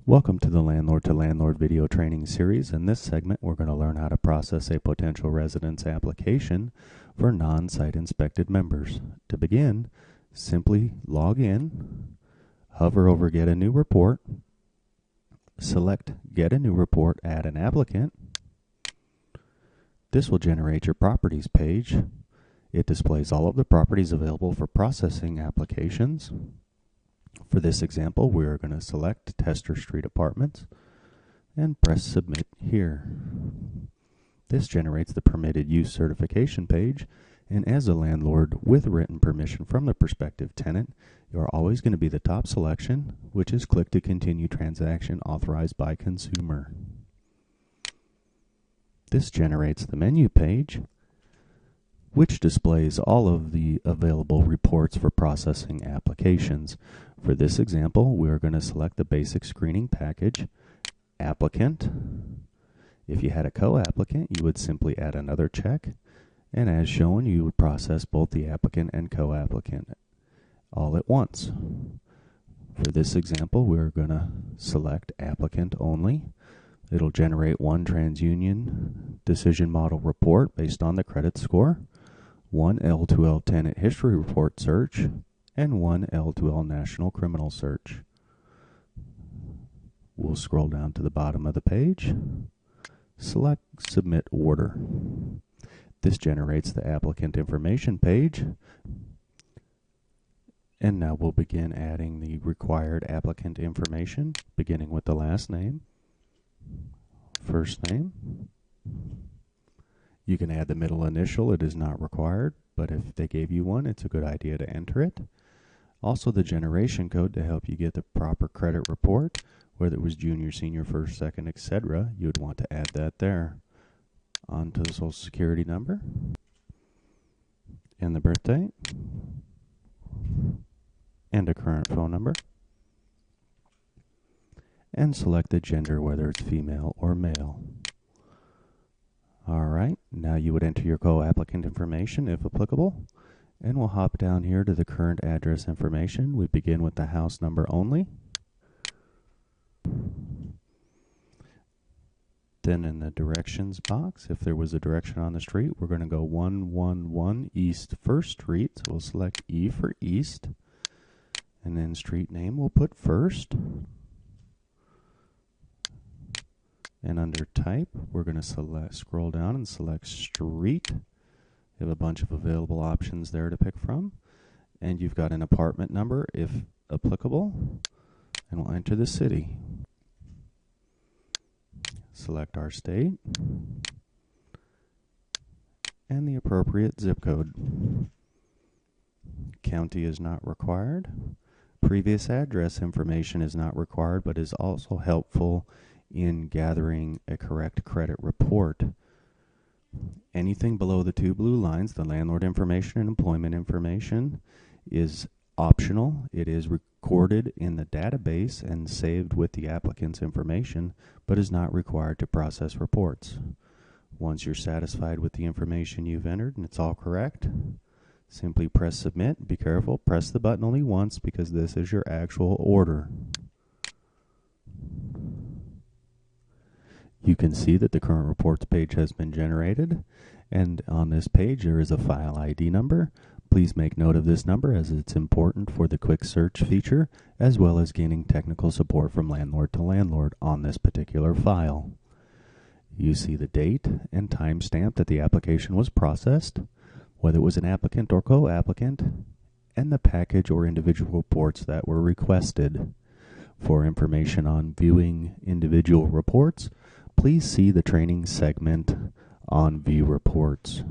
Welcome to the Landlord to Landlord video training series. In this segment, we're going to learn how to process a potential residence application for non-site inspected members. To begin, simply log in, hover over Get a New Report, select Get a New Report, add an applicant. This will generate your properties page. It displays all of the properties available for processing applications. For this example, we are going to select Tester Street Apartments and press Submit here. This generates the Permitted Use Certification page, and as a landlord with written permission from the prospective tenant, you are always going to be the top selection, which is Click to Continue Transaction Authorized by Consumer. This generates the menu page, which displays all of the available reports for processing applications. For this example, we are going to select the basic screening package, applicant. If you had a co-applicant, you would simply add another check, and as shown, you would process both the applicant and co-applicant all at once. For this example, we're going to select applicant only. It'll generate one TransUnion decision model report based on the credit score, one L2L tenant history report search, and one L2L national criminal search. We'll scroll down to the bottom of the page, select Submit Order. This generates the applicant information page, and now we'll begin adding the required applicant information, beginning with the last name, first name. You can add the middle initial. It is not required, but if they gave you one, it's a good idea to enter it. Also, the generation code to help you get the proper credit report, whether it was junior, senior, first, second, etc. You would want to add that there. On to the social security number and the birth date and a current phone number, and select the gender, whether it's female or male. Alright, now you would enter your co-applicant information if applicable, and we'll hop down here to the current address information. We begin with the house number only. Then in the directions box, if there was a direction on the street, we're going to go 111 East 1st Street, so we'll select E for East, and then street name we'll put first. And under type, we're going to scroll down and select street. You have a bunch of available options there to pick from. And you've got an apartment number, if applicable. And we'll enter the city. Select our state. And the appropriate zip code. County is not required. Previous address information is not required, but is also helpful in gathering a correct credit report. Anything below the two blue lines, the landlord information and employment information, is optional. It is recorded in the database and saved with the applicant's information, but is not required to process reports. Once you're satisfied with the information you've entered and it's all correct, simply press Submit. Be careful, press the button only once because this is your actual order. You can see that the current reports page has been generated, and on this page there is a file ID number. Please make note of this number as it's important for the quick search feature, as well as gaining technical support from Landlord to Landlord on this particular file. You see the date and timestamp that the application was processed, whether it was an applicant or co-applicant, and the package or individual reports that were requested. For information on viewing individual reports, please see the training segment on View Reports.